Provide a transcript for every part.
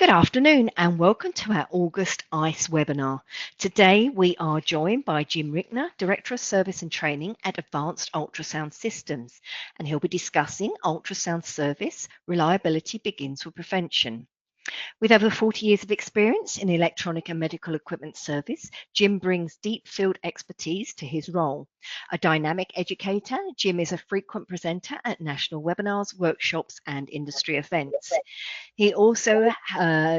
Good afternoon and welcome to our August ICE webinar. Today we are joined by Jim Rickner, Director of Service and Training at Advanced Ultrasound Systems, and he'll be discussing ultrasound service. Reliability begins with prevention. With over 40 years of experience in electronic and medical equipment service, Jim brings deep field expertise to his role. A dynamic educator, Jim is a frequent presenter at national webinars, workshops, and industry events. He also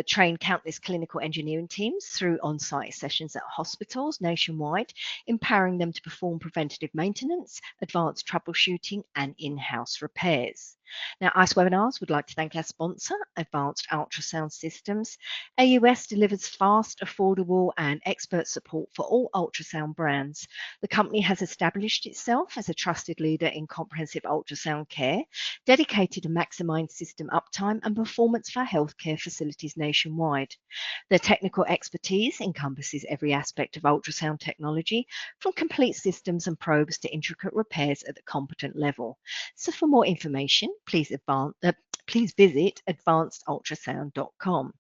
trained countless clinical engineering teams through on-site sessions at hospitals nationwide, empowering them to perform preventative maintenance, advanced troubleshooting, and in-house repairs. Now, ICE Webinars would like to thank our sponsor, Advanced Ultrasound Systems. AUS delivers fast, affordable, and expert support for all ultrasound brands. The company has established itself as a trusted leader in comprehensive ultrasound care, dedicated to maximizing system uptime and performance for healthcare facilities nationwide. Their technical expertise encompasses every aspect of ultrasound technology, from complete systems and probes to intricate repairs at the competent level. So for more information, please visit advancedultrasound.com.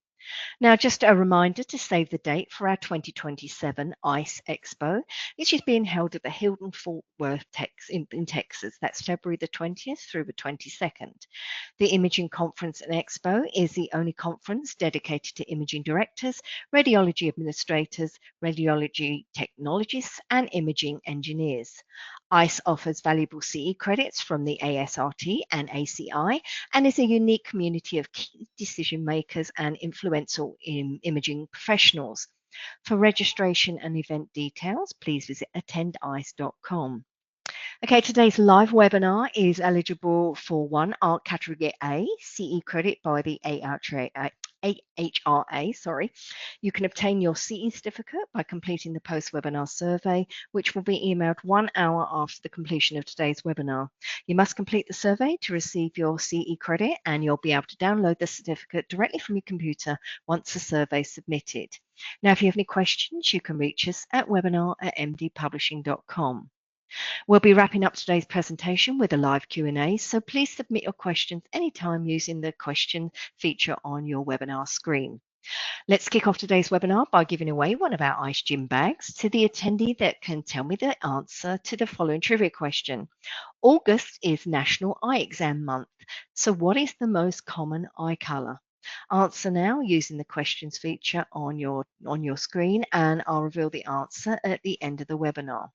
Now, just a reminder to save the date for our 2027 ICE Expo, which is being held at the Hilton Fort Worth in Texas. That's February the 20th through the 22nd. The Imaging Conference and Expo is the only conference dedicated to imaging directors, radiology administrators, radiology technologists, and imaging engineers. ICE offers valuable CE credits from the ASRT and ACI and is a unique community of key decision makers and influential imaging professionals. For registration and event details, please visit attendice.com. Okay, today's live webinar is eligible for one ARC Category A CE credit by the AHRA. You can obtain your CE certificate by completing the post-webinar survey, which will be emailed 1 hour after the completion of today's webinar. You must complete the survey to receive your CE credit, and you'll be able to download the certificate directly from your computer once the survey is submitted. Now, if you have any questions, you can reach us at webinar@mdpublishing.com. We'll be wrapping up today's presentation with a live Q&A, so please submit your questions anytime using the question feature on your webinar screen. Let's kick off today's webinar by giving away one of our ICE Gym bags to the attendee that can tell me the answer to the following trivia question. August is National Eye Exam Month, so what is the most common eye colour? Answer now using the questions feature on your screen, and I'll reveal the answer at the end of the webinar.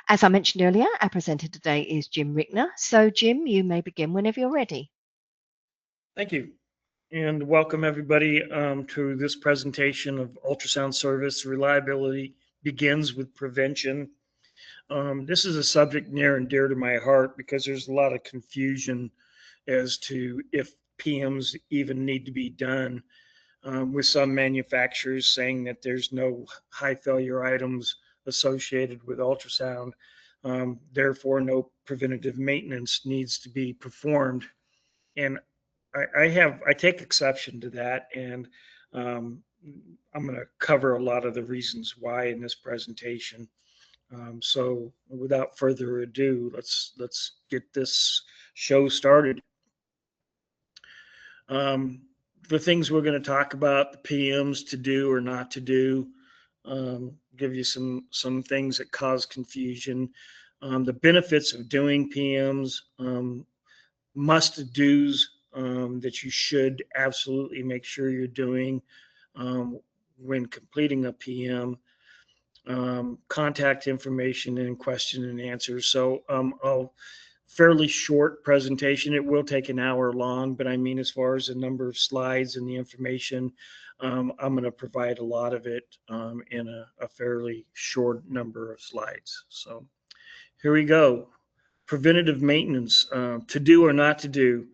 As I mentioned earlier, our presenter today is Jim Rickner. So Jim, you may begin whenever you're ready. Thank you. And welcome everybody to this presentation of Ultrasound Service. Reliability begins with prevention. This is a subject near and dear to my heart because there's a lot of confusion as to if PMs even need to be done, with some manufacturers saying that there's no high failure items associated with ultrasound. Therefore, no preventative maintenance needs to be performed. And I take exception to that, and I'm going to cover a lot of the reasons why in this presentation. So without further ado, let's get this show started. The things we're going to talk about, the PMs to do or not to do, give you some things that cause confusion, the benefits of doing PMs, must-dos that you should absolutely make sure you're doing when completing a PM, contact information and question and answer. So a fairly short presentation. It will take an hour long, but I mean, as far as the number of slides and the information, I'm going to provide a lot of it in a fairly short number of slides. So here we go. Preventative maintenance, to do or not to do.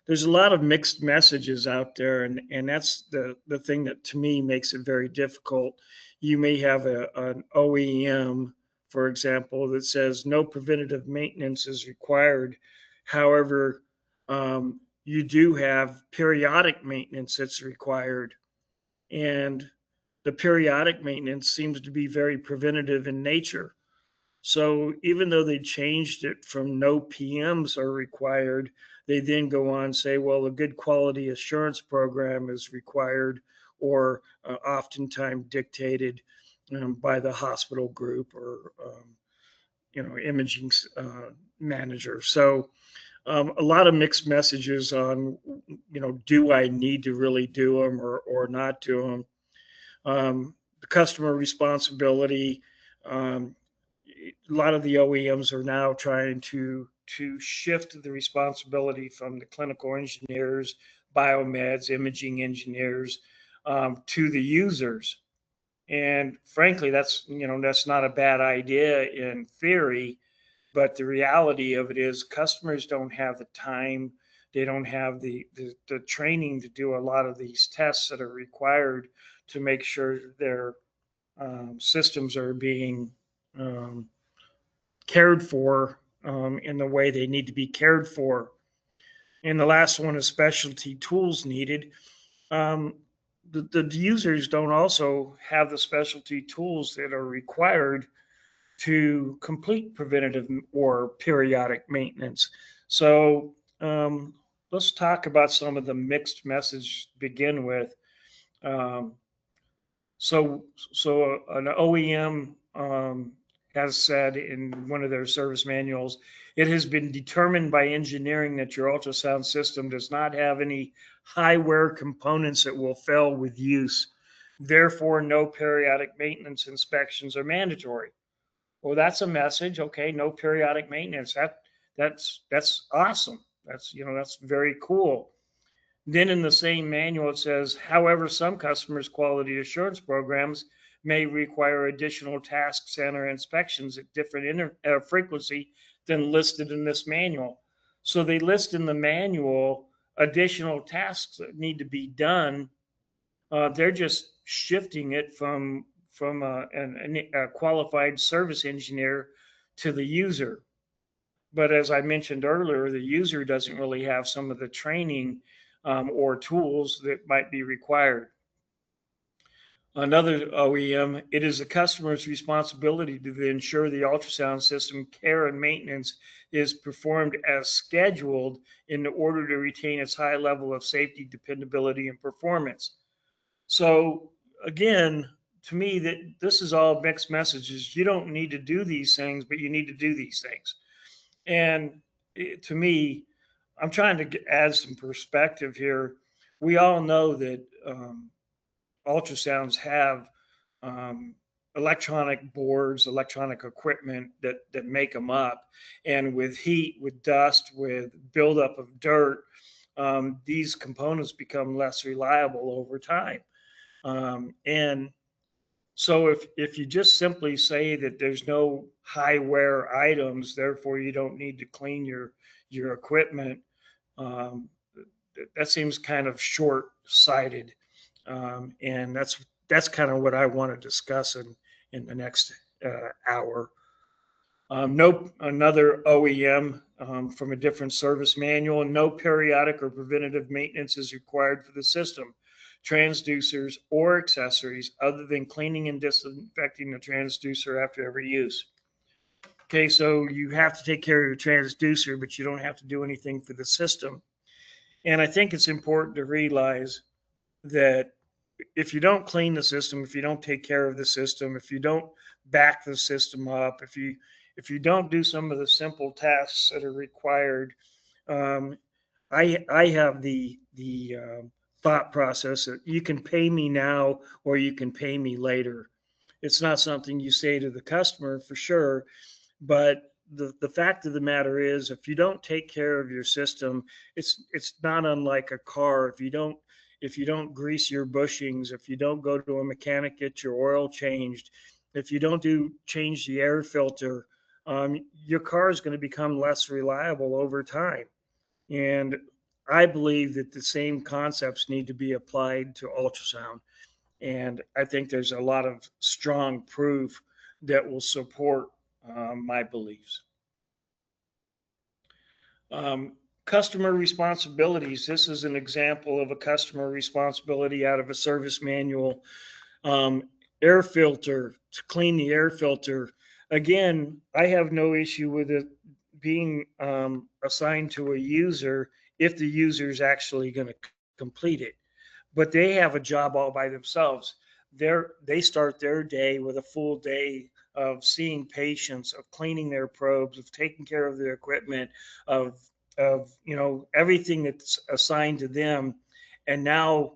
There's a lot of mixed messages out there, and that's the thing that to me makes it very difficult. You may have an OEM, for example, that says no preventative maintenance is required. However, you do have periodic maintenance that's required, and the periodic maintenance seems to be very preventative in nature. So even though they changed it from no PMs are required, they then go on and say, well, a good quality assurance program is required or oftentimes dictated by the hospital group or imaging manager. So a lot of mixed messages on, do I need to really do them or not do them? The customer responsibility. Um, a lot of the OEMs are now trying to shift the responsibility from the clinical engineers, biomeds, imaging engineers, to the users. And frankly, that's not a bad idea in theory, but the reality of it is customers don't have the time. They don't have the training to do a lot of these tests that are required to make sure their systems are being um, cared for in the way they need to be cared for. And the last one is specialty tools needed. Um, the users don't also have the specialty tools that are required to complete preventative or periodic maintenance. So let's talk about some of the mixed message to begin with. Um, so an OEM has said in one of their service manuals, it has been determined by engineering that your ultrasound system does not have any high wear components that will fail with use. Therefore, no periodic maintenance inspections are mandatory. Well, that's a message. Okay, no periodic maintenance. That's awesome. That's very cool. Then in the same manual, it says, however, some customers' quality assurance programs may require additional task center inspections at different frequency than listed in this manual. So they list in the manual additional tasks that need to be done. They're just shifting it from a qualified service engineer to the user. But as I mentioned earlier, the user doesn't really have some of the training or tools that might be required. Another OEM, it is the customer's responsibility to ensure the ultrasound system care and maintenance is performed as scheduled in order to retain its high level of safety, dependability, and performance. So again, to me, that this is all mixed messages. You don't need to do these things, but you need to do these things. And to me, I'm trying to add some perspective here. We all know that ultrasounds have um, electronic boards, electronic equipment that make them up. And with heat, with dust, with buildup of dirt, these components become less reliable over time. And so if you just simply say that there's no high wear items, therefore you don't need to clean your equipment, um, that seems kind of short sighted. And that's kind of what I want to discuss in the next hour. No, another OEM from a different service manual. No periodic or preventative maintenance is required for the system, transducers, or accessories other than cleaning and disinfecting the transducer after every use. Okay, so you have to take care of your transducer, but you don't have to do anything for the system. And I think it's important to realize that if you don't clean the system, if you don't take care of the system, if you don't back the system up, if you don't do some of the simple tasks that are required, um, I have the thought process that you can pay me now or you can pay me later. It's not something you say to the customer for sure, but the fact of the matter is, if you don't take care of your system, it's not unlike a car. If you don't grease your bushings, if you don't go to a mechanic, get your oil changed, if you don't change the air filter, your car is going to become less reliable over time. And I believe that the same concepts need to be applied to ultrasound. And I think there's a lot of strong proof that will support my beliefs. Customer responsibilities. This is an example of a customer responsibility out of a service manual. Um, Air filter, to clean the air filter. Again, I have no issue with it being assigned to a user if the user is actually going to complete it. But they have a job all by themselves. They start their day with a full day of seeing patients, of cleaning their probes, of taking care of their equipment, of everything that's assigned to them. And now,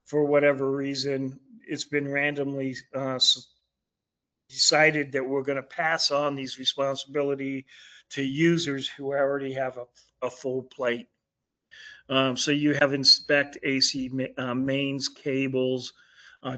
for whatever reason, it's been randomly decided that we're going to pass on these responsibility to users who already have a full plate. So you have inspect AC mains, cables,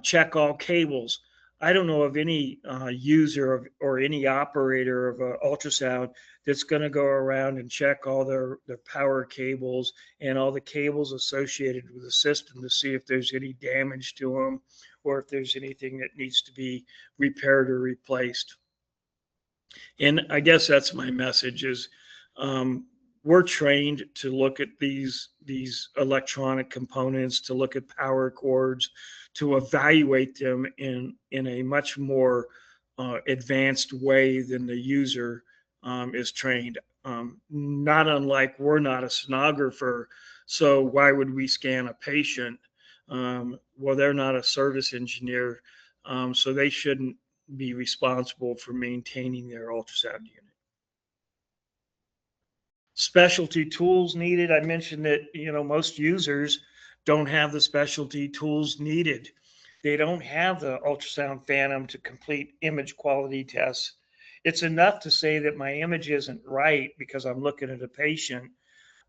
check all cables. I don't know of any user or any operator of ultrasound that's going to go around and check all their power cables and all the cables associated with the system to see if there's any damage to them or if there's anything that needs to be repaired or replaced. And I guess that's my message is um, we're trained to look at these electronic components, to look at power cords, to evaluate them in a much more advanced way than the user is trained. Not unlike we're not a sonographer, so why would we scan a patient? Well, they're not a service engineer, so they shouldn't be responsible for maintaining their ultrasound unit. Specialty tools needed. I mentioned that, most users don't have the specialty tools needed. They don't have the ultrasound phantom to complete image quality tests. It's enough to say that my image isn't right because I'm looking at a patient,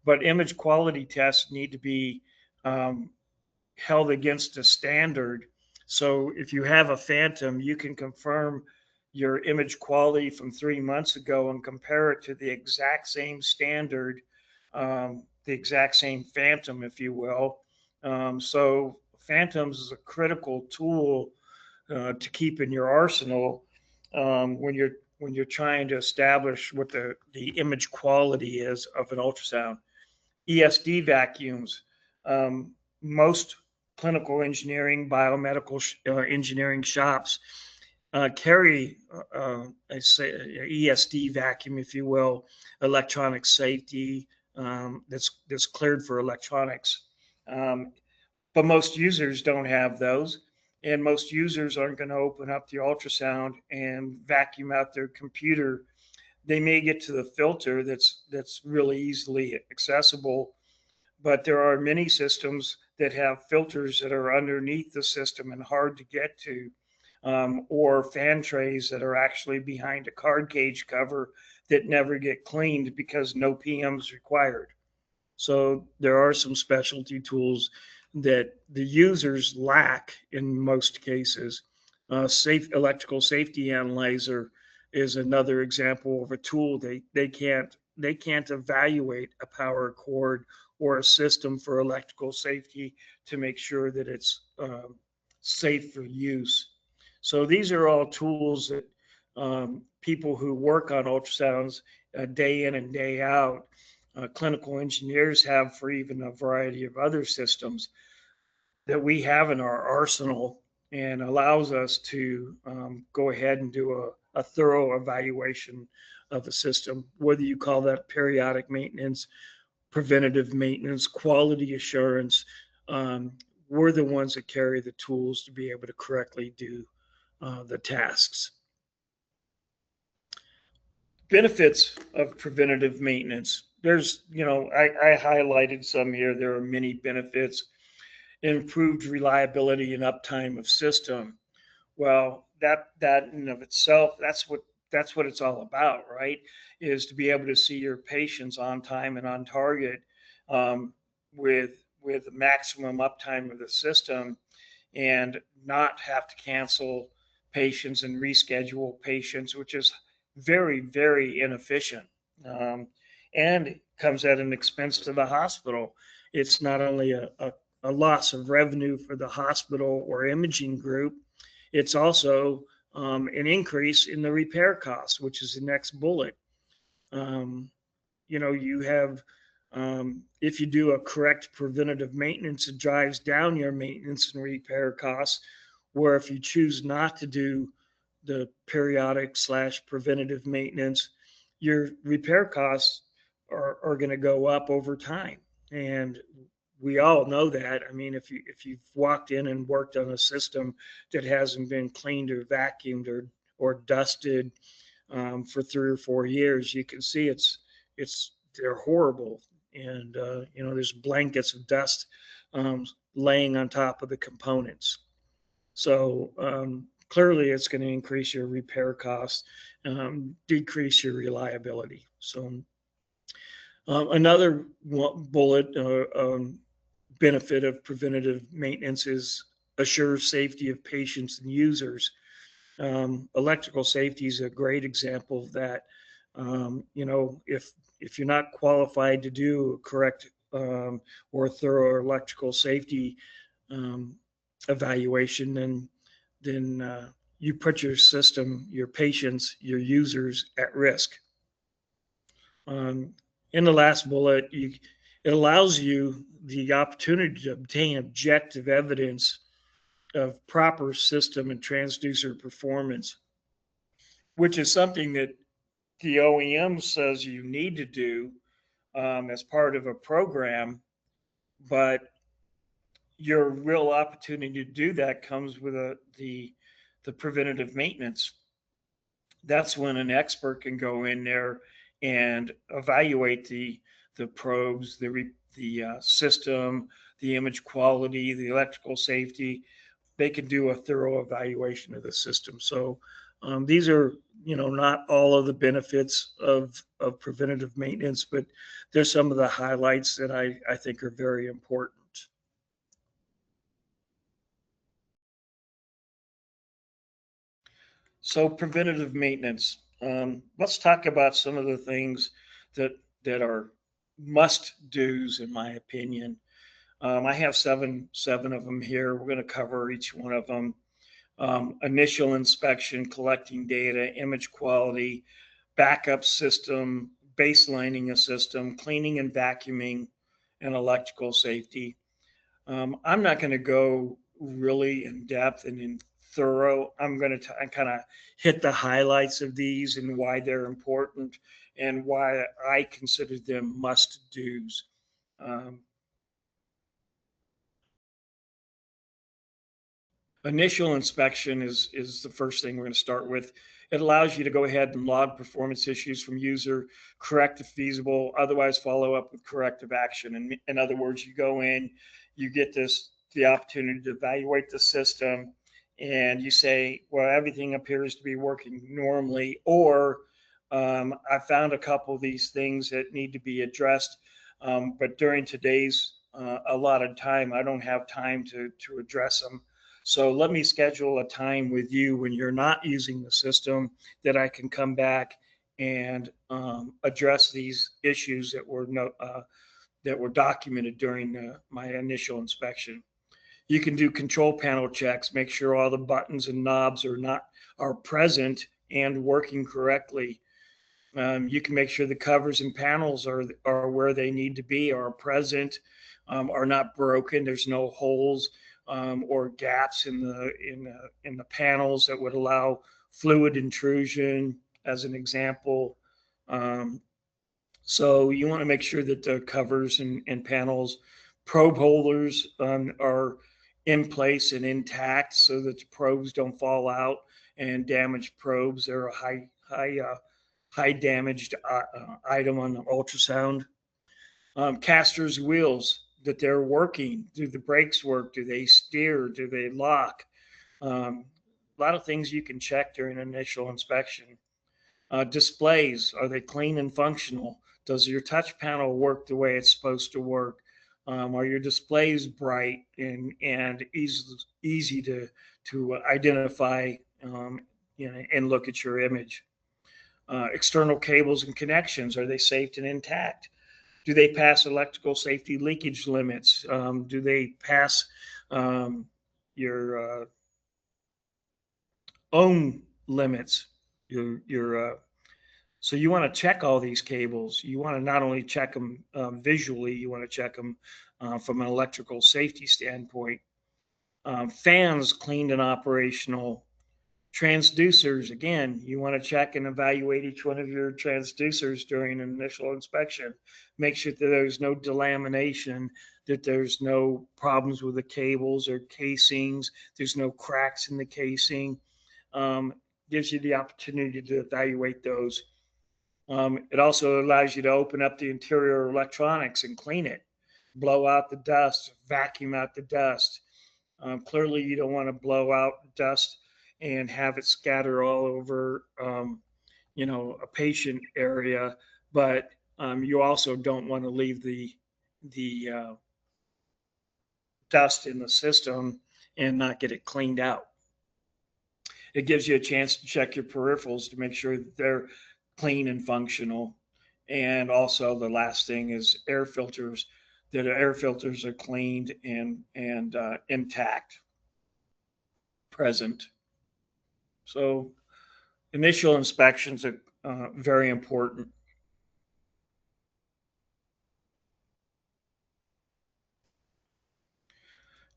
but image quality tests need to be um, held against a standard. So if you have a phantom, you can confirm your image quality from 3 months ago and compare it to the exact same standard, the exact same phantom, if you will. So phantoms is a critical tool to keep in your arsenal when you're trying to establish what the image quality is of an ultrasound. ESD vacuums. Most clinical engineering, biomedical engineering shops carry a ESD vacuum, if you will, electronic safety that's cleared for electronics. Um, but most users don't have those, and most users aren't going to open up the ultrasound and vacuum out their computer. They may get to the filter that's really easily accessible, but there are many systems that have filters that are underneath the system and hard to get to, or fan trays that are actually behind a card cage cover that never get cleaned because no PM is required. So there are some specialty tools that the users lack in most cases. Safe electrical safety analyzer is another example of a tool they can't evaluate a power cord or a system for electrical safety to make sure that it's safe for use. So these are all tools that people who work on ultrasounds day in and day out, clinical engineers have for even a variety of other systems that we have in our arsenal and allows us to go ahead and do a thorough evaluation of the system, whether you call that periodic maintenance, preventative maintenance, quality assurance. Um, we're the ones that carry the tools to be able to correctly do the tasks. Benefits of preventative maintenance. There's, I highlighted some here. There are many benefits. Improved reliability and uptime of system. Well, that in of itself, that's what it's all about, right? Is to be able to see your patients on time and on target, with the maximum uptime of the system, and not have to cancel patients and reschedule patients, which is very, very inefficient. Um, and comes at an expense to the hospital. It's not only a loss of revenue for the hospital or imaging group, it's also an increase in the repair costs, which is the next bullet. Um, you have, if you do a correct preventative maintenance, it drives down your maintenance and repair costs. Where if you choose not to do the periodic / preventative maintenance, your repair costs are going to go up over time. And we all know that. I mean, if you've walked in and worked on a system that hasn't been cleaned or vacuumed or dusted for 3 or 4 years, you can see it's they're horrible. And there's blankets of dust um, laying on top of the components. So clearly, it's going to increase your repair costs, decrease your reliability. So another bullet benefit of preventative maintenance is assure safety of patients and users. Electrical safety is a great example of that. If you're not qualified to do a correct or thorough electrical safety um, evaluation, then you put your system, your patients, your users at risk. In the last bullet, it allows you the opportunity to obtain objective evidence of proper system and transducer performance, which is something that the OEM says you need to do as part of a program, but your real opportunity to do that comes with the preventative maintenance. That's when an expert can go in there and evaluate the probes, the system, the image quality, the electrical safety. They can do a thorough evaluation of the system. So these are, not all of the benefits of preventative maintenance, but there's some of the highlights that I think are very important. So preventative maintenance. Let's talk about some of the things that that are must do's in my opinion. I have seven of them here. We're going to cover each one of them. Initial inspection, collecting data, image quality, backup system, baselining a system, cleaning and vacuuming, and electrical safety. I'm not going to go really in depth and in thorough. I'm going to kind of hit the highlights of these and why they're important and why I consider them must do's. Um, Initial inspection is the first thing we're going to start with. It allows you to go ahead and log performance issues from user, correct if feasible, otherwise follow up with corrective action. And in other words, you go in, you get the opportunity to evaluate the system, and you say, well, everything appears to be working normally, or I found a couple of these things that need to be addressed, but during today's allotted time, I don't have time to address them. So let me schedule a time with you when you're not using the system that I can come back and address these issues that were documented during my initial inspection. You can do control panel checks, make sure all the buttons and knobs are present and working correctly. You can make sure the covers and panels are where they need to be, are present, are not broken. There's no holes or gaps in the panels that would allow fluid intrusion, as an example. Um, so you want to make sure that the covers and panels, probe holders are in place and intact, so that the probes don't fall out and damage probes. They're a high damaged item on the ultrasound. Casters wheels, that they're working. Do the brakes work? Do they steer? Do they lock? A lot of things you can check during initial inspection. Displays, are they clean and functional? Does your touch panel work the way it's supposed to work? Are your displays bright and easy to identify and look at your image? External cables and connections, are they safe and intact? Do they pass electrical safety leakage limits? Do they pass your ohm limits? Your So you want to check all these cables. You want to not only check them visually, you want to check them from an electrical safety standpoint. Fans cleaned and operational, Transducers, again, you want to check and evaluate each one of your transducers during an initial inspection. Make sure that there's no delamination, that there's no problems with the cables or casings, there's no cracks in the casing. Gives you the opportunity to evaluate those. It also allows you to open up the interior electronics and clean it, blow out the dust, vacuum out the dust. Clearly, you don't want to blow out dust and have it scatter all over, a patient area, but you also don't want to leave the dust in the system and not get it cleaned out. It gives you a chance to check your peripherals to make sure that they're clean and functional. And also, the last thing is air filters, that air filters are cleaned and intact, present. So initial inspections are very important.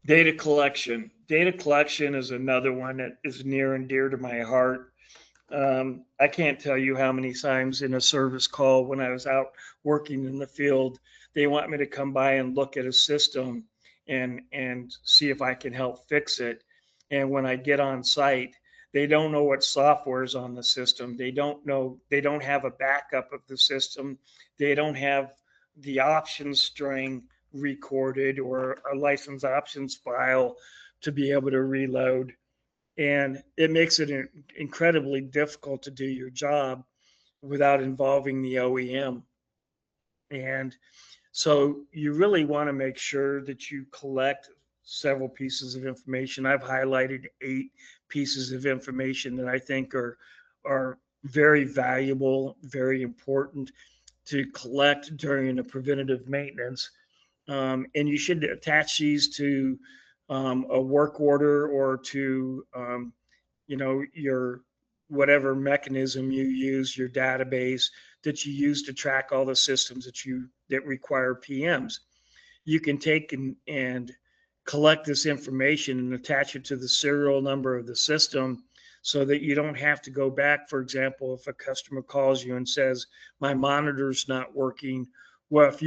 Data collection. Data collection is another one that is near and dear to my heart. I can't tell you how many times in a service call when I was out working in the field, they want me to come by and look at a system and see if I can help fix it. And when I get on site, they don't know what software is on the system. They don't have a backup of the system. They don't have the options string recorded or a license options file to be able to reload. And it makes it incredibly difficult to do your job without involving the OEM. And so you really want to make sure that you collect several pieces of information. I've highlighted 8 pieces of information that I think are very valuable, very important to collect during a preventative maintenance. And you should attach these to a work order or to your whatever mechanism you use, your database that you use to track all the systems that require PMs. You can take and collect this information and attach it to the serial number of the system so that you don't have to go back. For example, if a customer calls you and says, my monitor's not working, well, if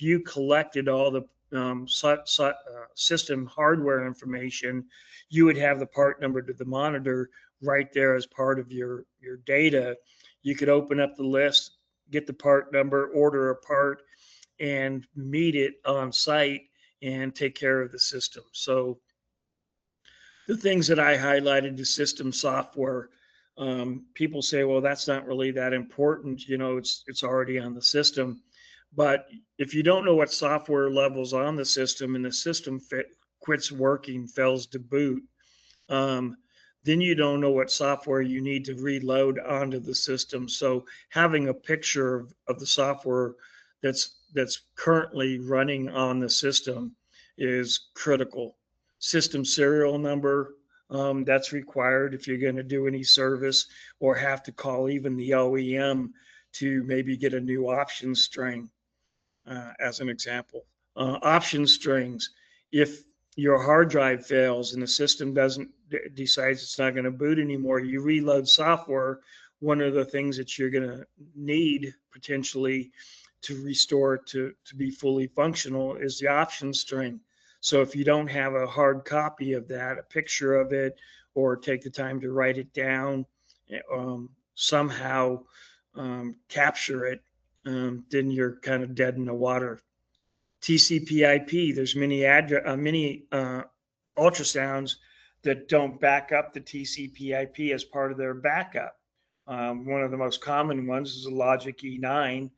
you collected all the system hardware information, you would have the part number to the monitor right there as part of your data. You could open up the list, get the part number, order a part, and meet it on site and take care of the system. So the things that I highlighted, the system software, people say, well, that's not really that important. It's already on the system. But if you don't know what software level's on the system and the system quits working, fails to boot, then you don't know what software you need to reload onto the system. So having a picture of the software that's currently running on the system is critical. System serial number, that's required if you're going to do any service or have to call even the OEM to maybe get a new option string, as an example. Option strings, if your hard drive fails and the system decides it's not going to boot anymore, you reload software. One of the things that you're going to need potentially to restore it to be fully functional is the option string. So if you don't have a hard copy of that, a picture of it, or take the time to write it down, somehow capture it, then you're kind of dead in the water. TCP/IP, there's many ultrasounds that don't back up the TCP/IP as part of their backup. One of the most common ones is a Logic E9,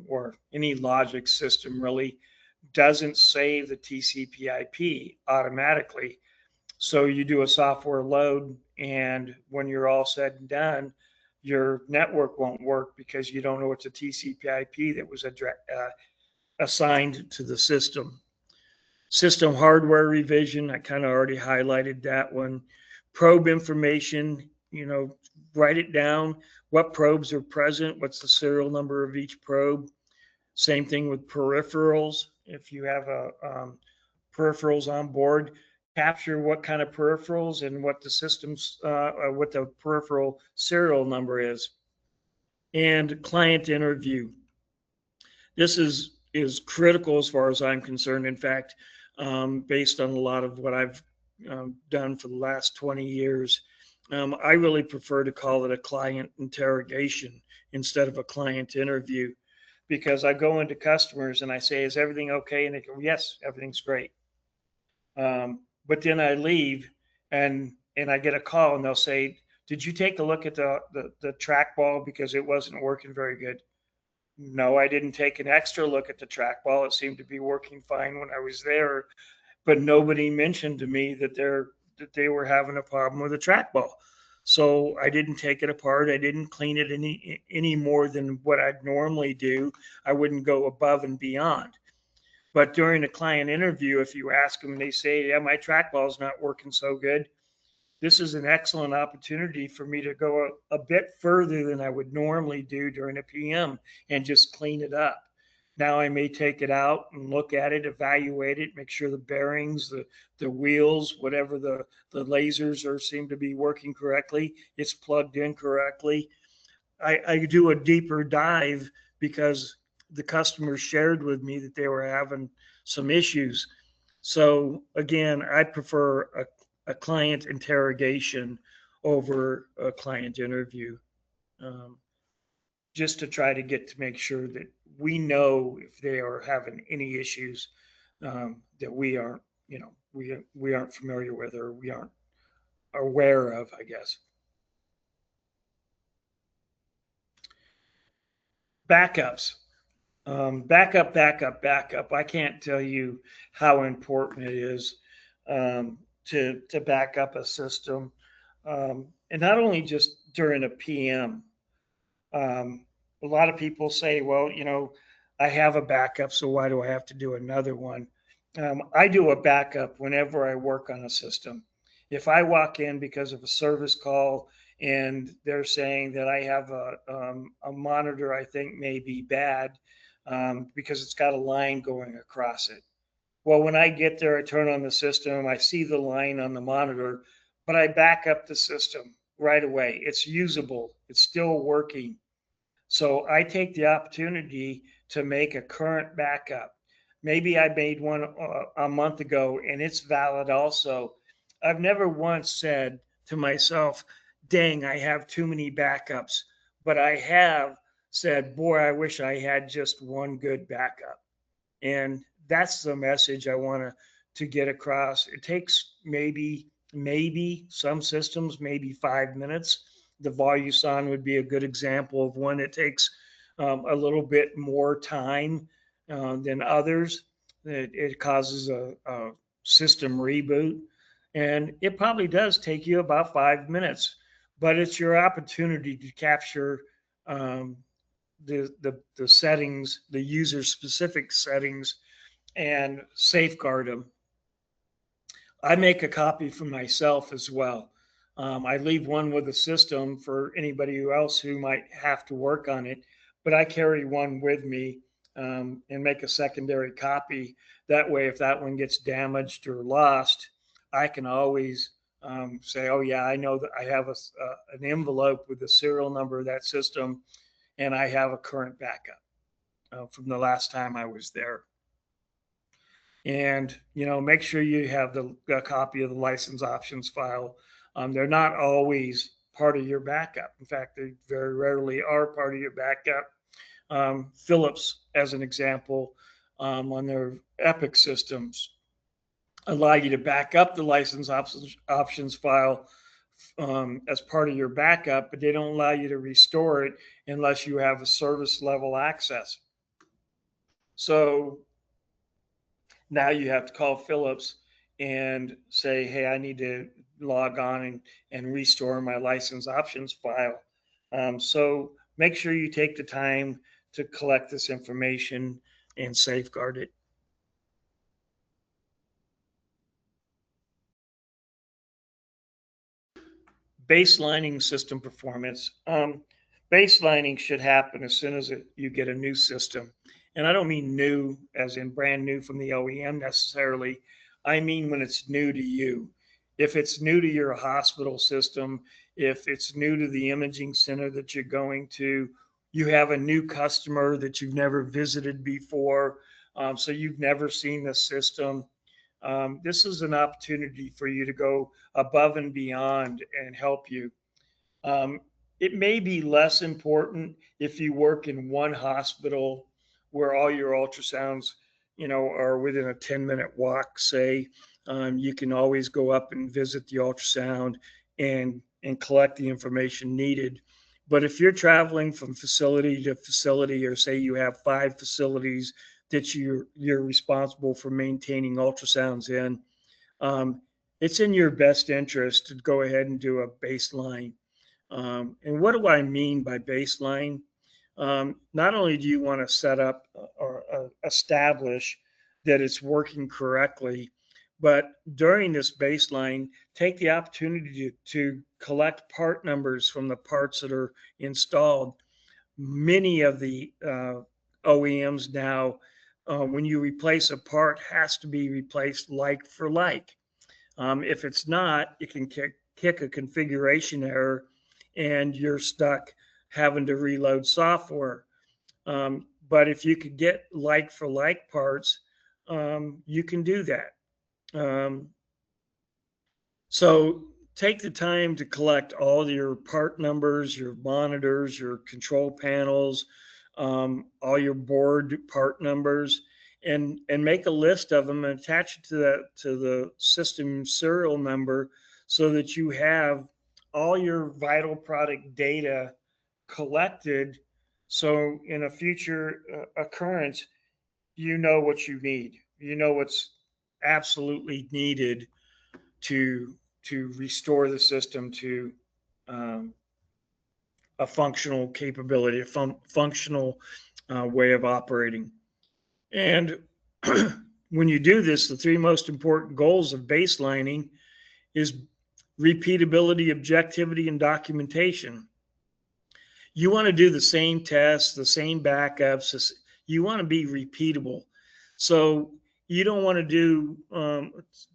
or any logic system really doesn't save the TCP/IP automatically. So you do a software load, and when you're all said and done, your network won't work because you don't know what's a TCP/IP that was assigned to the system. System hardware revision, I kind of already highlighted that one. Probe information, write it down. What probes are present? What's the serial number of each probe? Same thing with peripherals. If you have peripherals on board, capture what kind of peripherals and what the system's, what the peripheral serial number is. And client interview. This is critical as far as I'm concerned. In fact, based on a lot of what I've done for the last 20 years, I really prefer to call it a client interrogation instead of a client interview, because I go into customers and I say, "Is everything okay?" And they go, "Yes, everything's great." But then I leave and I get a call and they'll say, "Did you take a look at the trackball because it wasn't working very good?" No, I didn't take an extra look at the trackball. It seemed to be working fine when I was there, but nobody mentioned to me that they were having a problem with the trackball. So I didn't take it apart. I didn't clean it any more than what I'd normally do. I wouldn't go above and beyond. But during a client interview, if you ask them and they say, "Yeah, my trackball's not working so good," this is an excellent opportunity for me to go a bit further than I would normally do during a PM and just clean it up. Now I may take it out and look at it, evaluate it, make sure the bearings, the wheels, whatever the lasers are seem to be working correctly, it's plugged in correctly. I do a deeper dive because the customers shared with me that they were having some issues. So again, I prefer a client interrogation over a client interview, um, just to try to get to make sure that we know if they are having any issues, that we aren't, we aren't familiar with or we aren't aware of, I guess. Backups. Backup. I can't tell you how important it is, to back up a system, and not only just during a PM. Um, a lot of people say, "Well, I have a backup, so why do I have to do another one?" I do a backup whenever I work on a system. If I walk in because of a service call and they're saying that I have a monitor I think may be bad, because it's got a line going across it. Well, when I get there, I turn on the system, I see the line on the monitor, but I back up the system right away. It's usable, it's still working. So I take the opportunity to make a current backup. Maybe I made one a month ago and it's valid also. I've never once said to myself, "Dang, I have too many backups." But I have said, "Boy, I wish I had just one good backup." And that's the message I want to get across. It takes maybe some systems, maybe 5 minutes. The Voluson would be a good example of one that takes a little bit more time than others. It causes a system reboot, and it probably does take you about 5 minutes, but it's your opportunity to capture um, the settings, the user specific settings, and safeguard them. I make a copy for myself as well. I leave one with the system for anybody else who might have to work on it, but I carry one with me, and make a secondary copy. That way, if that one gets damaged or lost, I can always say, "Oh yeah, I know that I have an envelope with the serial number of that system, and I have a current backup from the last time I was there." And make sure you have a copy of the license options file. They're not always part of your backup. In fact, they very rarely are part of your backup. Philips, as an example, on their Epic systems, allow you to back up the license options file as part of your backup, but they don't allow you to restore it unless you have a service level access. So now you have to call Philips and say, "Hey, I need to log on and restore my license options file." So make sure you take the time to collect this information and safeguard it. Baselining system performance. Baselining should happen as soon as you get a new system. And I don't mean new as in brand new from the OEM necessarily, I mean when it's new to you. If it's new to your hospital system, if it's new to the imaging center that you're going to, you have a new customer that you've never visited before, so you've never seen the system. This is an opportunity for you to go above and beyond and help you. Um, it may be less important if you work in one hospital where all your ultrasounds, are within a 10-minute walk, say. You can always go up and visit the ultrasound and collect the information needed. But if you're traveling from facility to facility, or say you have 5 facilities that you're responsible for maintaining ultrasounds in, um, it's in your best interest to go ahead and do a baseline. And what do I mean by baseline? Not only do you want to set up or establish that it's working correctly, but during this baseline, take the opportunity to collect part numbers from the parts that are installed. Many of the OEMs now, when you replace a part, has to be replaced like for like. If it's not, it can kick a configuration error and you're stuck having to reload software. But if you could get like for like parts, you can do that. Um, so take the time to collect all your part numbers, your monitors, your control panels, all your board part numbers, and make a list of them and attach it to the system serial number so that you have all your vital product data collected. So in a future occurrence, you know what you need. You know what's absolutely needed to restore the system to um, a functional capability, a functional way of operating. And when you do this, the 3 most important goals of baselining is repeatability, objectivity, and documentation. You want to do the same tests, the same backups. You want to be repeatable. So you don't want to do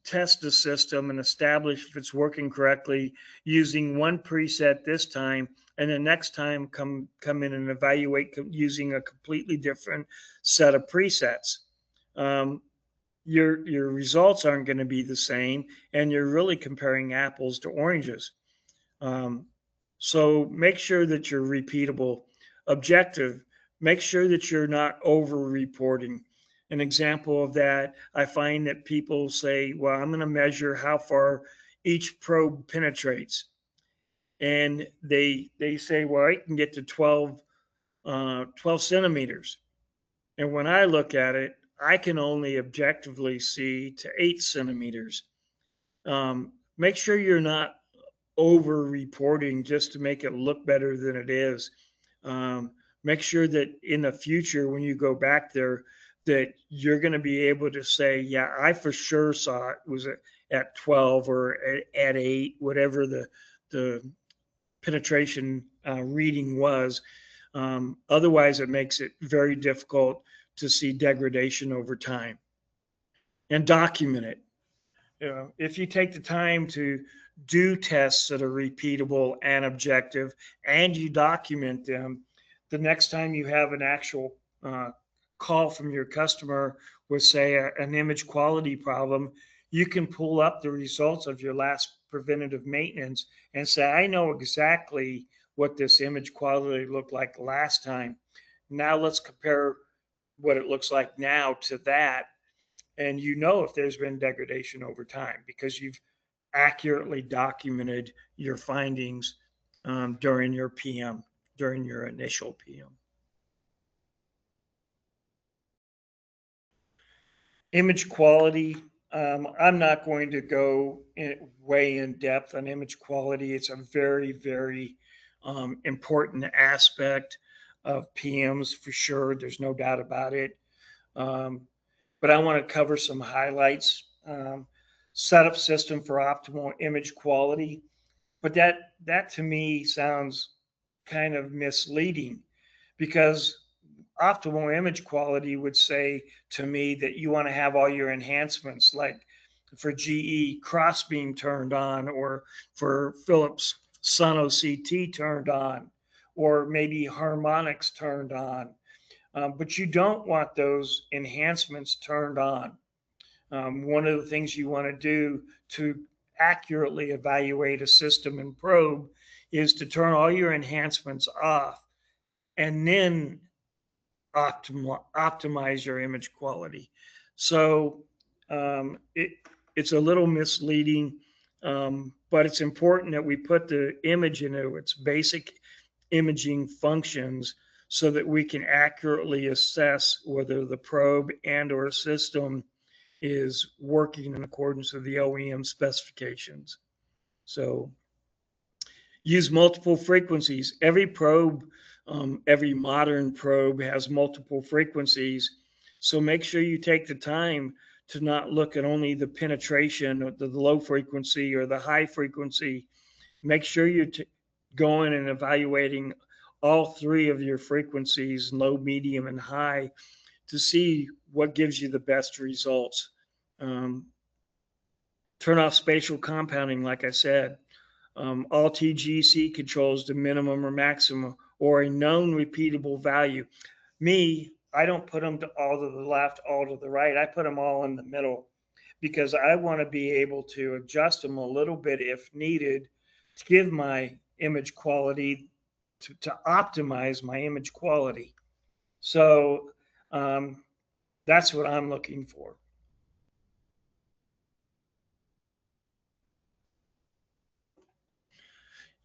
test the system and establish if it's working correctly using one preset this time, and the next time come in and evaluate using a completely different set of presets. Um, your results aren't going to be the same, and you're really comparing apples to oranges. Um, so make sure that you're repeatable, objective. Make sure that you're not over reporting. An example of that, I find that people say, well, I'm going to measure how far each probe penetrates. And they say, well, I can get to 12 centimeters. And when I look at it, I can only objectively see to 8 centimeters. Make sure you're not over reporting just to make it look better than it is. Um, Make sure that in the future, when you go back there, that you're going to be able to say, yeah, I for sure saw it was at 12 or at 8, whatever the penetration reading was. Otherwise, it makes it very difficult to see degradation over time. And document it. If you take the time to do tests that are repeatable and objective, and you document them, the next time you have an actual call from your customer with, say, an image quality problem, you can pull up the results of your last preventative maintenance and say, I know exactly what this image quality looked like last time. Now let's compare what it looks like now to that, and you know if there's been degradation over time because you've accurately documented your findings during your PM, during your initial PM. Image quality. I'm not going to go way in depth on image quality. It's a very, very important aspect of PMs for sure. There's no doubt about it. Um, but I want to cover some highlights. Setup system for optimal image quality, but that to me sounds kind of misleading, because optimal image quality would say to me that you want to have all your enhancements like for GE, crossbeam turned on, or for Philips, Sono CT turned on, or maybe harmonics turned on. But you don't want those enhancements turned on. One of the things you want to do to accurately evaluate a system and probe is to turn all your enhancements off and then optimize your image quality. So it's a little misleading, but it's important that we put the image into its basic imaging functions so that we can accurately assess whether the probe and or system is working in accordance with the OEM specifications. So use multiple frequencies. Every probe, every modern probe has multiple frequencies. So make sure you take the time to not look at only the penetration or the low frequency or the high frequency. Make sure you're going and evaluating all three of your frequencies, low, medium, and high, to see what gives you the best results. Turn off spatial compounding, like I said. All TGC controls the minimum or maximum or a known repeatable value. Me, I don't put them all to the left, all to the right. I put them all in the middle because I want to be able to adjust them a little bit if needed to give my image quality, to optimize my image quality. So that's what I'm looking for.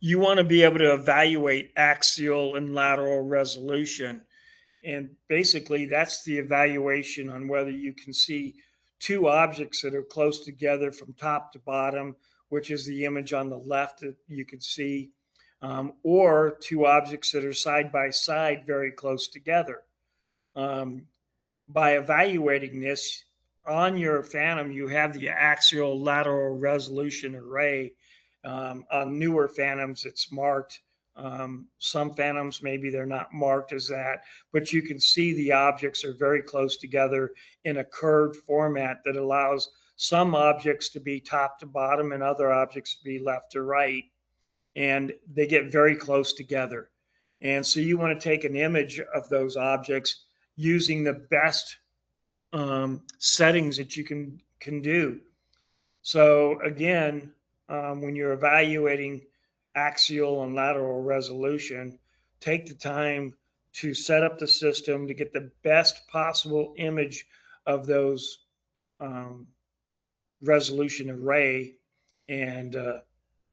You want to be able to evaluate axial and lateral resolution. And basically, that's the evaluation on whether you can see two objects that are close together from top to bottom, which is the image on the left that you can see, or two objects that are side by side very close together. By evaluating this on your Phantom, you have the axial lateral resolution array. On newer Phantoms, it's marked. Some Phantoms, maybe they're not marked as that, but you can see the objects are very close together in a curved format that allows some objects to be top to bottom and other objects to be left to right. And they get very close together. And so you want to take an image of those objects using the best settings that you can do. So again, when you're evaluating axial and lateral resolution, take the time to set up the system to get the best possible image of those resolution array, and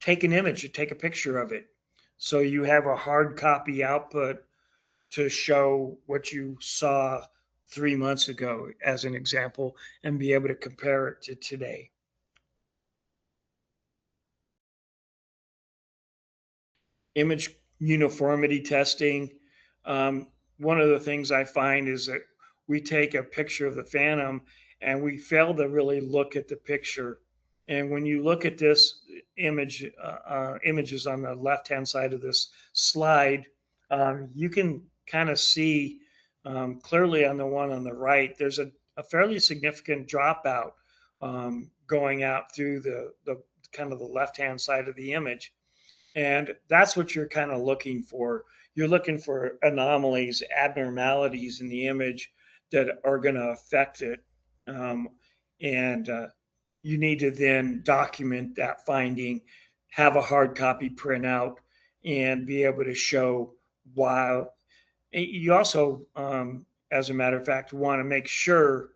take an image, take a picture of it. So you have a hard copy output to show what you saw 3 months ago, as an example, and be able to compare it to today. Image uniformity testing. One of the things I find is that we take a picture of the Phantom and we fail to really look at the picture. And when you look at this images on the left-hand side of this slide, you can kind of see clearly on the one on the right, there's a fairly significant dropout going out through the kind of the left-hand side of the image. And that's what you're kind of looking for. You're looking for anomalies, abnormalities in the image that are going to affect it. And you need to then document that finding, have a hard copy printout, and be able to show why. You also, as a matter of fact, want to make sure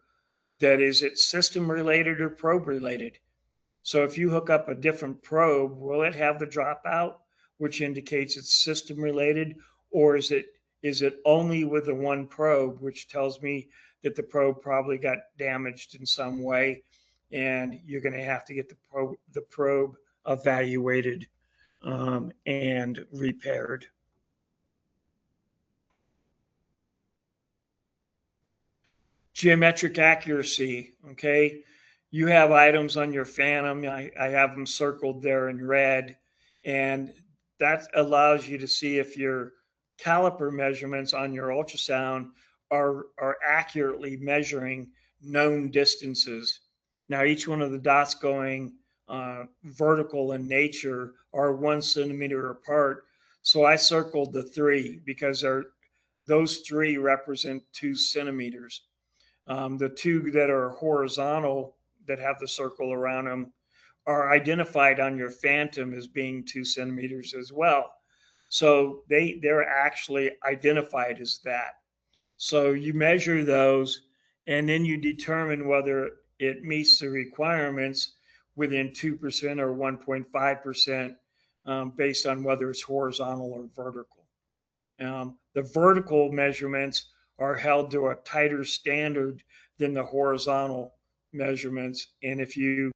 that is it system related or probe related. So if you hook up a different probe, will it have the dropout, which indicates it's system related, or is it only with the one probe, which tells me that the probe probably got damaged in some way, and you're going to have to get the probe evaluated and repaired. Geometric accuracy, okay? You have items on your Phantom. I have them circled there in red, and that allows you to see if your caliper measurements on your ultrasound are accurately measuring known distances. Now, each one of the dots going vertical in nature are 1 centimeter apart. So I circled the 3 because those 3 represent 2 centimeters. The 2 that are horizontal that have the circle around them are identified on your phantom as being 2 centimeters as well. So they're actually identified as that. So you measure those, and then you determine whether it meets the requirements within 2% or 1.5%, based on whether it's horizontal or vertical. The vertical measurements are held to a tighter standard than the horizontal measurements. And if you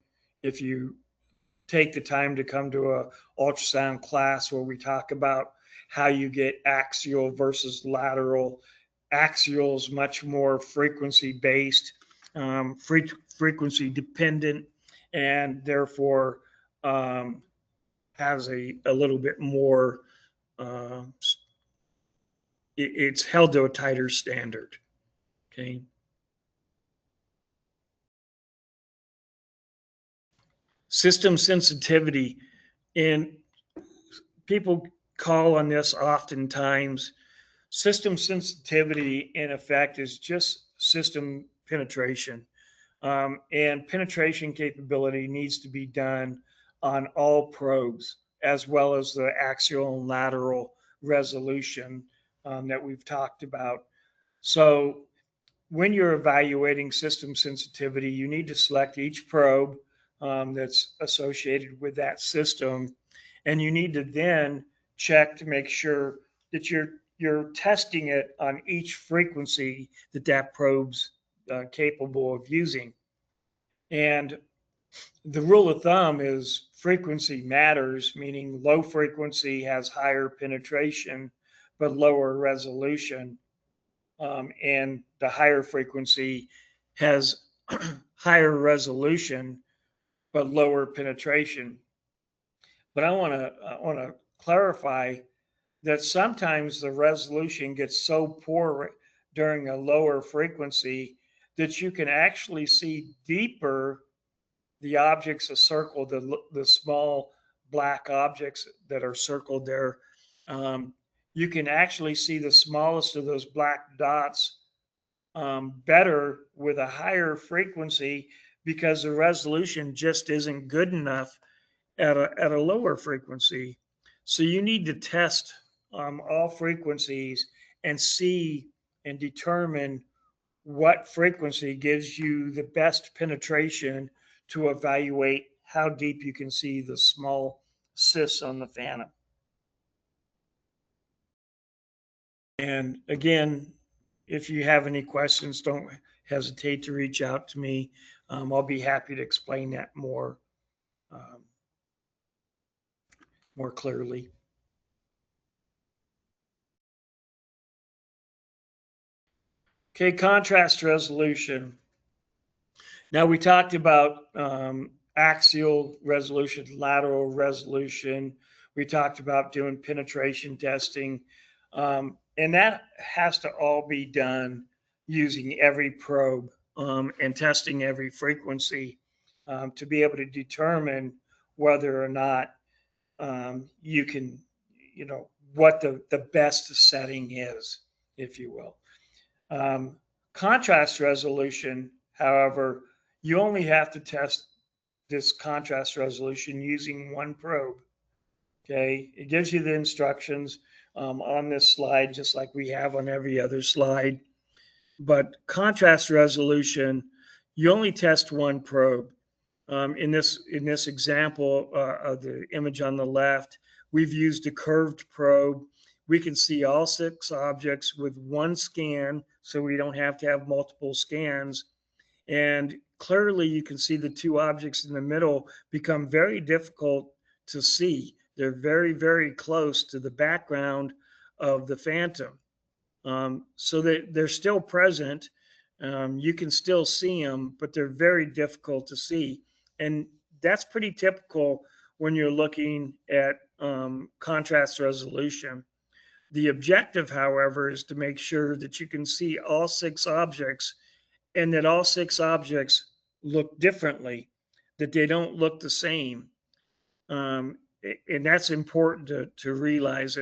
take the time to come to a ultrasound class where we talk about how you get axial versus lateral, axial is much more frequency based, frequency dependent, and therefore has a little bit more, uh, it's held to a tighter standard. Okay. System sensitivity, and people call on this oftentimes. System sensitivity, in effect, is just system penetration. And penetration capability needs to be done on all probes, as well as the axial and lateral resolution that we've talked about. So when you're evaluating system sensitivity, you need to select each probe that's associated with that system, and you need to then check to make sure that you're testing it on each frequency that that probe's capable of using. And the rule of thumb is frequency matters, meaning low frequency has higher penetration but lower resolution, and the higher frequency has higher resolution but lower penetration. But I want to clarify that sometimes the resolution gets so poor during a lower frequency that you can actually see deeper the objects are circled, the small black objects that are circled there. You can actually see the smallest of those black dots better with a higher frequency because the resolution just isn't good enough at a lower frequency. So you need to test all frequencies and see and determine what frequency gives you the best penetration to evaluate how deep you can see the small cysts on the phantom. And again, if you have any questions, don't hesitate to reach out to me. I'll be happy to explain that um, more clearly. Okay, contrast resolution. Now we talked about axial resolution, lateral resolution. We talked about doing penetration testing. And that has to all be done using every probe and testing every frequency to be able to determine whether or not you can, what the best setting is, if you will. Contrast resolution, however, you only have to test this contrast resolution using one probe. Okay, it gives you the instructions on this slide, just like we have on every other slide. But contrast resolution, you only test one probe. In this example of the image on the left, we've used a curved probe. We can see all 6 objects with one scan, so we don't have to have multiple scans. And clearly you can see the 2 objects in the middle become very difficult to see. They're very, very close to the background of the phantom. So they're still present. You can still see them, but they're very difficult to see. And that's pretty typical when you're looking at contrast resolution. The objective, however, is to make sure that you can see all 6 objects and that all 6 objects look differently, that they don't look the same. And that's important to realize.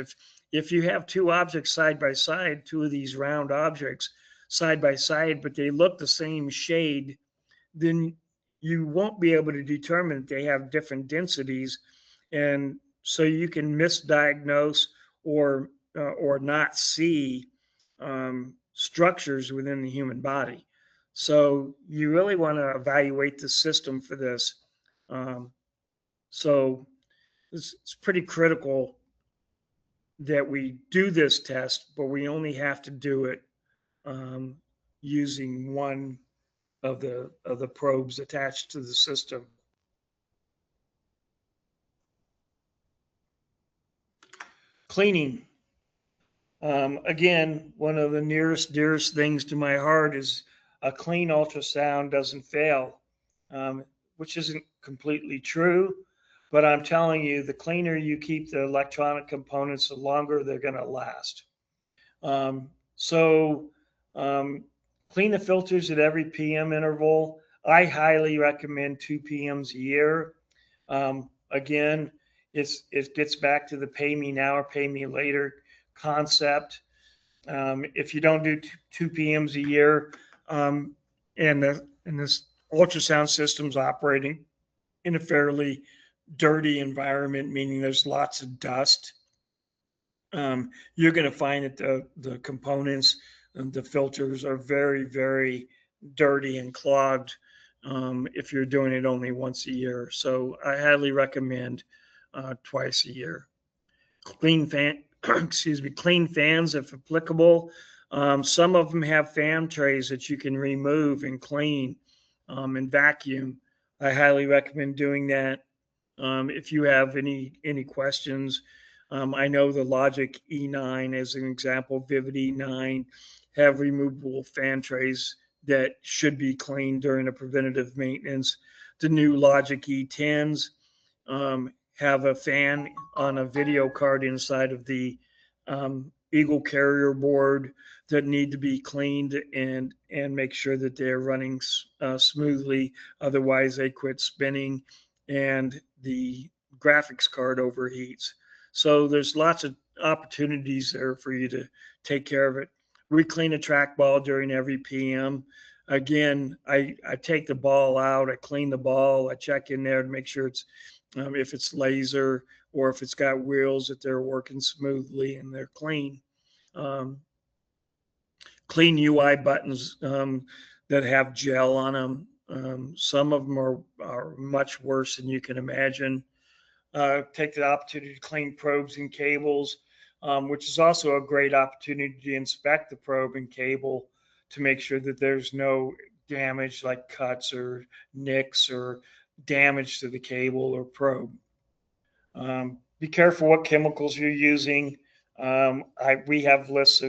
If you have two objects side by side, two of these round objects side by side, but they look the same shade, then you won't be able to determine that they have different densities, and so you can misdiagnose or not see structures within the human body. So you really want to evaluate the system for this. Um, so it's pretty critical that we do this test, but we only have to do it um, using one of the probes attached to the system. Cleaning. Again, one of the dearest things to my heart is a clean ultrasound doesn't fail, which isn't completely true. But I'm telling you, the cleaner you keep the electronic components, the longer they're going to last. So clean the filters at every PM interval. I highly recommend 2 PMs a year. Again, it gets back to the pay me now or pay me later concept. If you don't do 2 PMs a year, and this ultrasound system's operating in a fairly dirty environment, meaning there's lots of dust, you're going to find that the components and the filters are very dirty and clogged if you're doing it only once a year. So I highly recommend twice a year. Clean fan, excuse me, clean fans if applicable. Some of them have fan trays that you can remove and clean and vacuum. I highly recommend doing that. If you have any questions, I know the Logic E9 as an example, Vivid E9 have removable fan trays that should be cleaned during a preventative maintenance. The new Logic E10s have a fan on a video card inside of the Eagle carrier board that need to be cleaned and make sure that they're running smoothly. Otherwise, they quit spinning and the graphics card overheats. So there's lots of opportunities there for you to take care of it. We clean a trackball during every PM. Again, I take the ball out, I clean the ball, I check in there to make sure it's if it's laser or if it's got wheels that they're working smoothly and they're clean. Um, Clean UI buttons that have gel on them. Some of them are much worse than you can imagine. Take the opportunity to clean probes and cables, which is also a great opportunity to inspect the probe and cable to make sure that there's no damage like cuts or nicks or damage to the cable or probe. Be careful what chemicals you're using. We have lists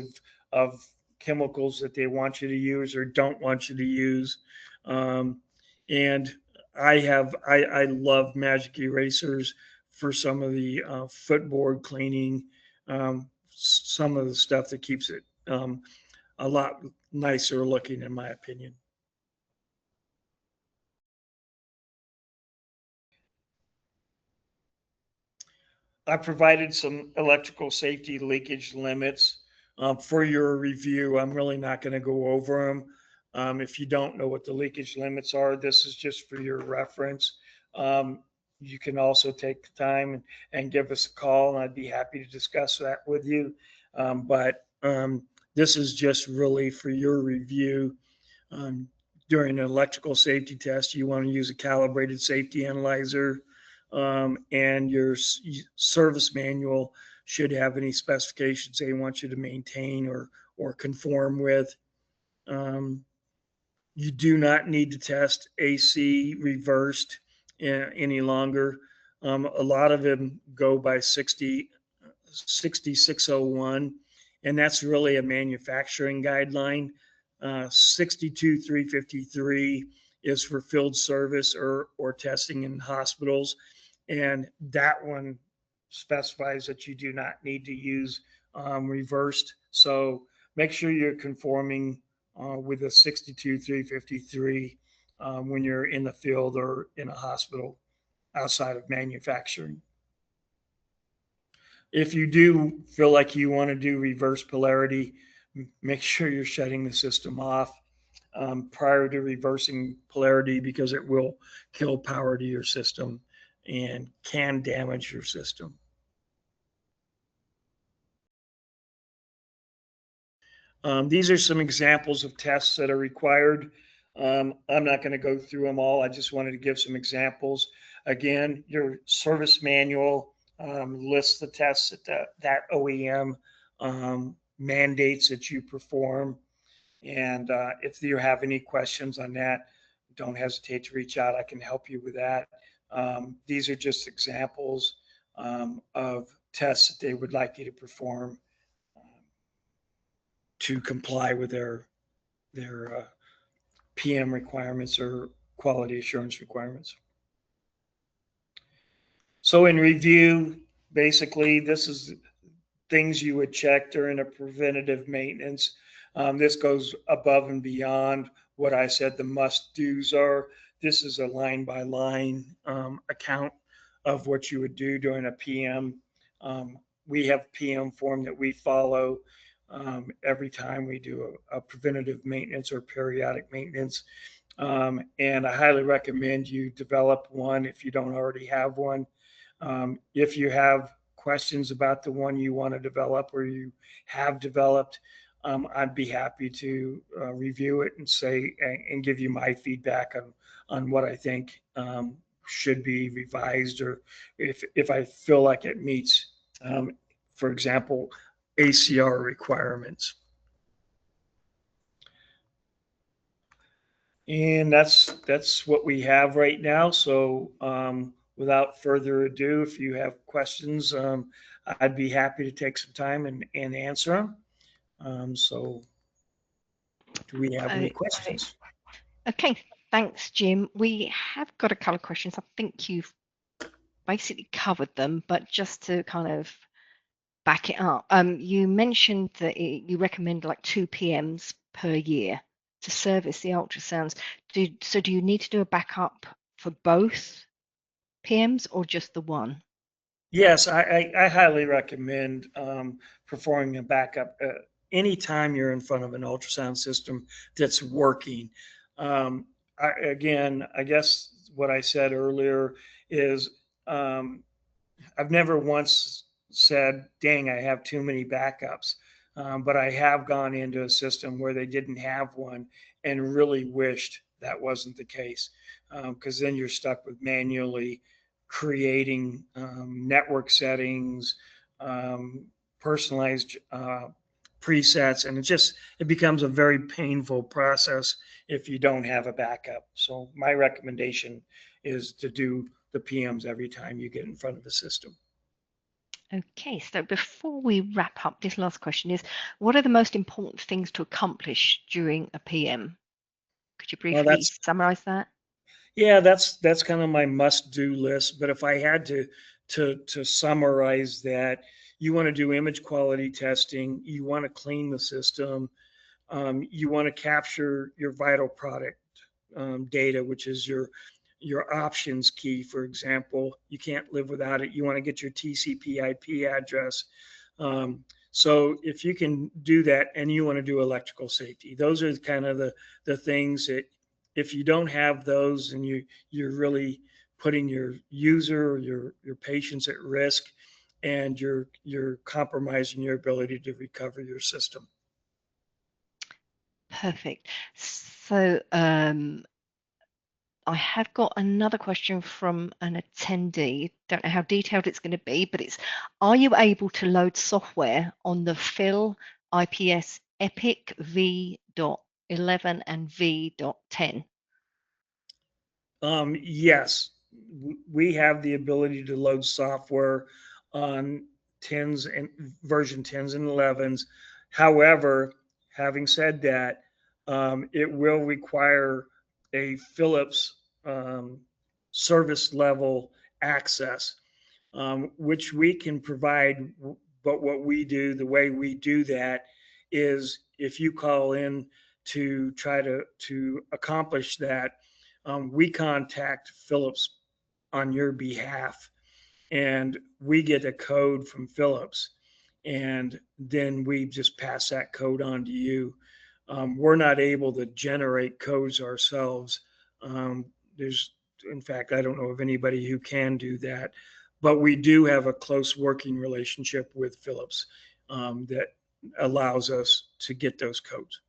of chemicals that they want you to use or don't want you to use. Um, and I love magic erasers for some of the footboard cleaning, some of the stuff that keeps it a lot nicer looking, in my opinion. I provided some electrical safety leakage limits for your review. I'm really not going to go over them. If you don't know what the leakage limits are, this is just for your reference. You can also take the time and give us a call, and I'd be happy to discuss that with you. But this is just really for your review. Um, During an electrical safety test, you want to use a calibrated safety analyzer, and your service manual should have any specifications they want you to maintain or conform with. Um, you do not need to test AC reversed any longer. A lot of them go by 6601, and that's really a manufacturing guideline. 62353 is for field service or testing in hospitals, and that one specifies that you do not need to use reversed. So make sure you're conforming with a 62353 when you're in the field or in a hospital outside of manufacturing. If you do feel like you want to do reverse polarity, make sure you're shutting the system off prior to reversing polarity, because it will kill power to your system and can damage your system. These are some examples of tests that are required. I'm not going to go through them all. I just wanted to give some examples. Again, your service manual lists the tests that OEM mandates that you perform. And if you have any questions on that, don't hesitate to reach out. I can help you with that. These are just examples of tests that they would like you to perform to comply with their PM requirements or quality assurance requirements. So in review, basically, this is things you would check during a preventative maintenance. This goes above and beyond what I said the must-dos are. This is a line-by-line account of what you would do during a PM. We have PM form that we follow every time we do a preventative maintenance or periodic maintenance. And I highly recommend you develop one if you don't already have one. If you have questions about the one you want to develop or you have developed, I'd be happy to review it and say and give you my feedback on what I think should be revised, or if I feel like it meets, for example, ACR requirements. And that's what we have right now. So without further ado, if you have questions, I'd be happy to take some time and answer them. So do we have any questions? Okay, thanks, Jim. We have got a couple of questions. I think you've basically covered them, but just to kind of back it up, you mentioned that you recommend like 2 PMs per year to service the ultrasounds. So do you need to do a backup for both PMs or just the one? Yes, I highly recommend performing a backup anytime you're in front of an ultrasound system that's working. Again, I guess what I said earlier is I've never once said, dang, I have too many backups. But I have gone into a system where they didn't have one and really wished that wasn't the case, because then you're stuck with manually creating network settings, personalized presets, and it becomes a very painful process if you don't have a backup. So my recommendation is to do the PMs every time you get in front of the system. Okay, so before we wrap up, this last question is, what are the most important things to accomplish during a PM? Could you Well, briefly summarize that? yeah, that's kind of my must-do list. But if I had to summarize that, you want to do image quality testing, you want to clean the system, you want to capture your vital product data, which is your options key, for example. You can't live without it. You want to get your TCP/IP address. So if you can do that, and you want to do electrical safety, those are kind of the things that if you don't have those, and you're really putting your user or your patients at risk, and you're compromising your ability to recover your system. Perfect. So I have got another question from an attendee. Don't know how detailed it's going to be, but it's, are you able to load software on the Phil IPS Epic V.11 and V.10? Yes, we have the ability to load software on 10s and version 10s and 11s. However, having said that, it will require a Philips service level access, which we can provide. But what we do, the way we do that, is if you call in to try to accomplish that, we contact Philips on your behalf, and we get a code from Philips, and then we just pass that code on to you. We're not able to generate codes ourselves. There's, in fact, I don't know of anybody who can do that, but we do have a close working relationship with Philips that allows us to get those codes.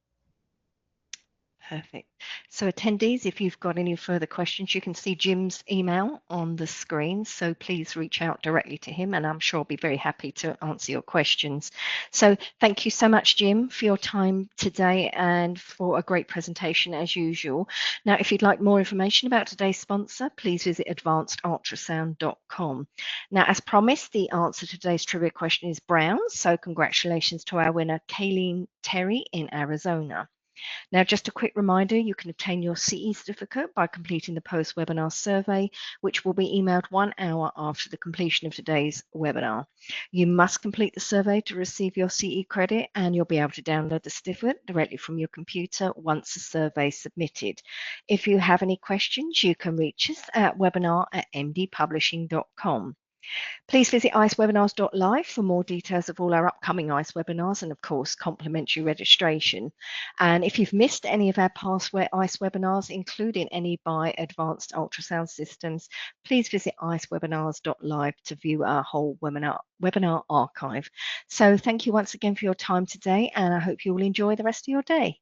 Perfect. So attendees, if you've got any further questions, you can see Jim's email on the screen. So please reach out directly to him, and I'm sure I'll be very happy to answer your questions. So thank you so much, Jim, for your time today and for a great presentation as usual. Now, if you'd like more information about today's sponsor, please visit advancedultrasound.com. Now, as promised, the answer to today's trivia question is brown. So congratulations to our winner, Kayleen Terry in Arizona. Now, just a quick reminder, you can obtain your CE certificate by completing the post-webinar survey, which will be emailed 1 hour after the completion of today's webinar. You must complete the survey to receive your CE credit, and you'll be able to download the certificate directly from your computer once the survey is submitted. If you have any questions, you can reach us at webinar@mdpublishing.com. Please visit icewebinars.live for more details of all our upcoming ICE webinars and, of course, complimentary registration. And if you've missed any of our past ICE webinars, including any by Advanced Ultrasound Systems, please visit icewebinars.live to view our whole webinar archive. So thank you once again for your time today, and I hope you will enjoy the rest of your day.